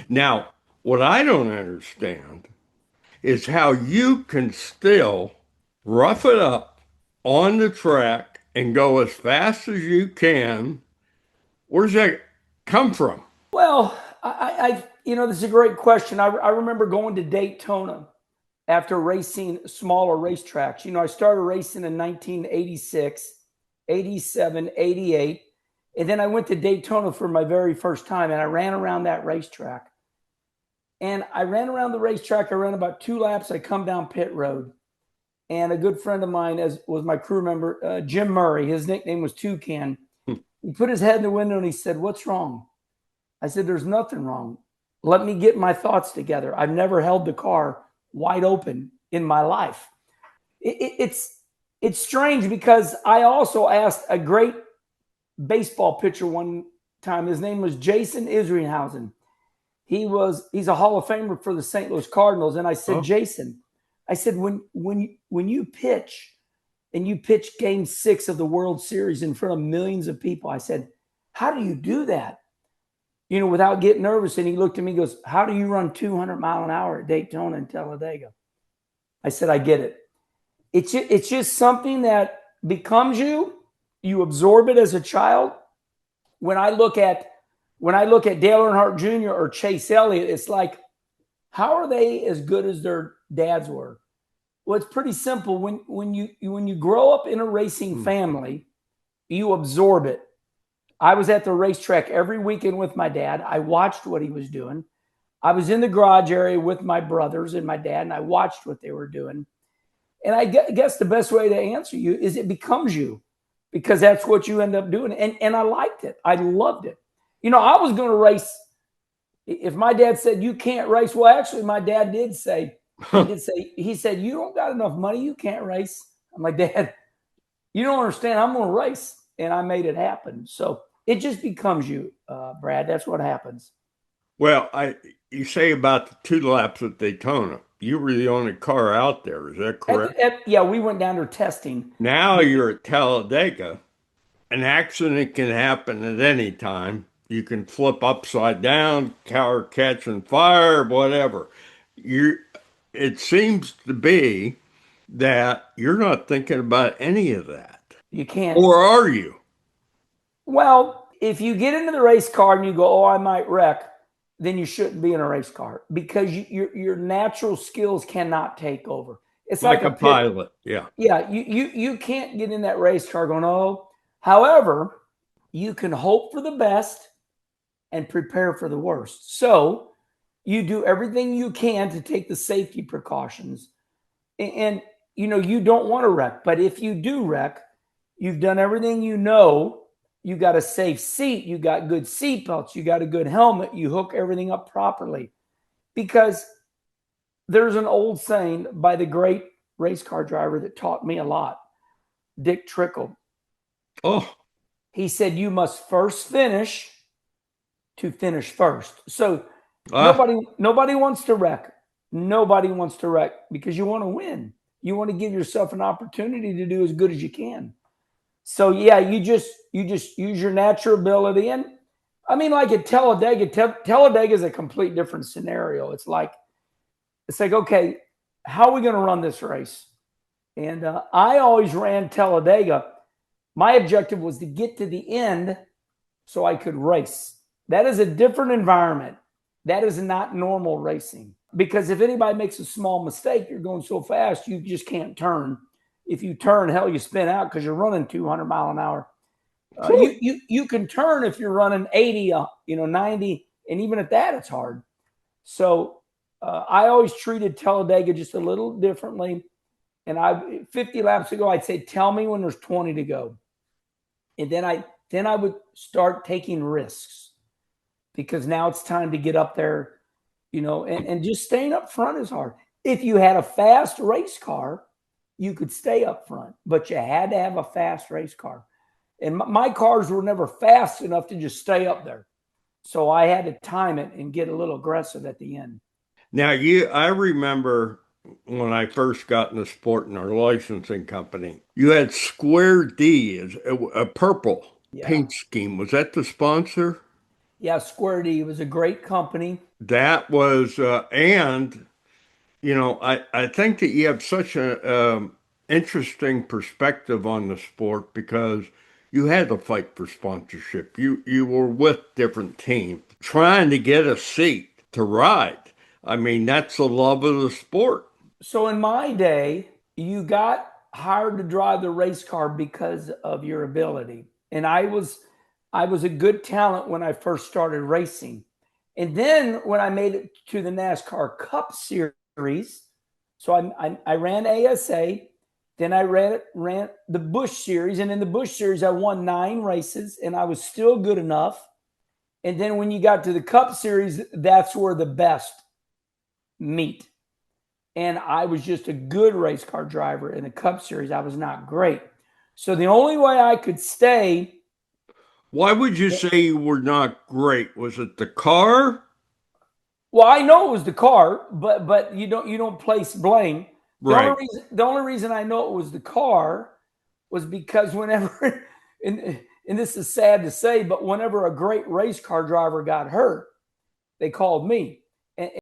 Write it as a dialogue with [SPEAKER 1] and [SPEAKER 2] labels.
[SPEAKER 1] Now, what I don't understand is how you can still rough it up on the track and go as fast as you can. Where's that come from?
[SPEAKER 2] Well, this is a great question. I remember going to Daytona after racing smaller racetracks. I started racing in 1986, 87, 88, and then I went to Daytona for my very first time, and I ran around that racetrack. And I ran around the racetrack. I ran about 2 laps. I come down pit road, and a good friend of mine as was my crew member, Jim Murray. His nickname was Toucan. He put his head in the window and he said, "What's wrong?" I said, "There's nothing wrong. Let me get my thoughts together. I've never held the car wide open in my life." It's strange because I also asked a great baseball pitcher one time. His name was Jason Isringhausen. He's a Hall of Famer for the St. Louis Cardinals. And I said,
[SPEAKER 1] Oh,
[SPEAKER 2] "Jason, I said, when you pitch and you pitch game 6 of the World Series in front of millions of people, I said, how do you do that? Without getting nervous." And he looked at me and goes, "How do you run 200 mile an hour at Daytona and Talladega?" I said, "I get it. It's just something that becomes you. You absorb it as a child. When I look at Dale Earnhardt Jr. or Chase Elliott, it's like, how are they as good as their dads were? Well, it's pretty simple. When you grow up in a racing family, you absorb it. I was at the racetrack every weekend with my dad. I watched what he was doing. I was in the garage area with my brothers and my dad, and I watched what they were doing. And I guess the best way to answer you is it becomes you, because that's what you end up doing. And I liked it. I loved it. I was going to race. If my dad said you can't race, well, actually, my dad did say, he said, "You don't got enough money. You can't race." I'm like, "Dad, you don't understand. I'm going to race." And I made it happen. So it just becomes you, Brad. That's what happens.
[SPEAKER 1] well, you say about the 2 laps at Daytona. You were the only car out there, is that correct?
[SPEAKER 2] Yeah, we went down there testing.
[SPEAKER 1] Now you're at Talladega. An accident can happen at any time. You can flip upside down, car catching fire, whatever. You, it seems to be that you're not thinking about any of that.
[SPEAKER 2] You can't.
[SPEAKER 1] Or are you?
[SPEAKER 2] Well, if you get into the race car and you go, "Oh, I might wreck," then you shouldn't be in a race car, because your natural skills cannot take over. It's like
[SPEAKER 1] Like
[SPEAKER 2] a
[SPEAKER 1] a
[SPEAKER 2] pit.
[SPEAKER 1] pilot. Yeah.
[SPEAKER 2] Yeah, you can't get in that race car going, "Oh." However, you can hope for the best and prepare for the worst. So you do everything you can to take the safety precautions. And you don't want to wreck. But if you do wreck, you've done everything you know. You got a safe seat, you got good seat belts, you got a good helmet, you hook everything up properly. Because there's an old saying by the great race car driver that taught me a lot, Dick Trickle.
[SPEAKER 1] Oh,
[SPEAKER 2] He said, "You must first finish to finish first." So
[SPEAKER 1] ah,
[SPEAKER 2] nobody wants to wreck. Nobody wants to wreck because you want to win. You want to give yourself an opportunity to do as good as you can. So yeah, you just use your natural ability. And I mean, like at Talladega, Talladega is a complete different scenario. It's like, okay, how are we going to run this race? And I always ran Talladega. My objective was to get to the end so I could race. That is a different environment. That is not normal racing. Because if anybody makes a small mistake, you're going so fast, you just can't turn. If you turn, hell, you spin out because you're running 200 mile an hour. You can turn if you're running 80, 90, and even at that, it's hard. So I always treated Talladega just a little differently. And 50 laps ago, I'd say, "Tell me when there's 20 to go," and then I would start taking risks, because now it's time to get up there, and just staying up front is hard. If you had a fast race car, you could stay up front, but you had to have a fast race car. And my cars were never fast enough to just stay up there. So I had to time it and get a little aggressive at the end.
[SPEAKER 1] now I remember when I first got in the sport in our licensing company, you had Square D as a purple
[SPEAKER 2] Yeah.
[SPEAKER 1] paint scheme. Was that the sponsor?
[SPEAKER 2] Yeah, Square D was a great company.
[SPEAKER 1] That was, and I think that you have such a interesting perspective on the sport because you had to fight for sponsorship. You were with different teams trying to get a seat to ride. I mean, that's the love of the sport.
[SPEAKER 2] So in my day, you got hired to drive the race car because of your ability. And I was a good talent when I first started racing. And then when I made it to the NASCAR Cup Series, so I ran ASA, then I ran the Busch Series, and in the Busch Series I won 9 races, and I was still good enough. And then when you got to the Cup Series, that's where the best meet. And I was just a good race car driver. In the Cup Series, I was not great. So the only way I could stay.
[SPEAKER 1] Why would you say you were not great? Was it the car?
[SPEAKER 2] Well, I know it was the car, but you don't place blame. The only
[SPEAKER 1] Right.
[SPEAKER 2] reason the only reason I know it was the car was because whenever and this is sad to say, but whenever a great race car driver got hurt, they called me.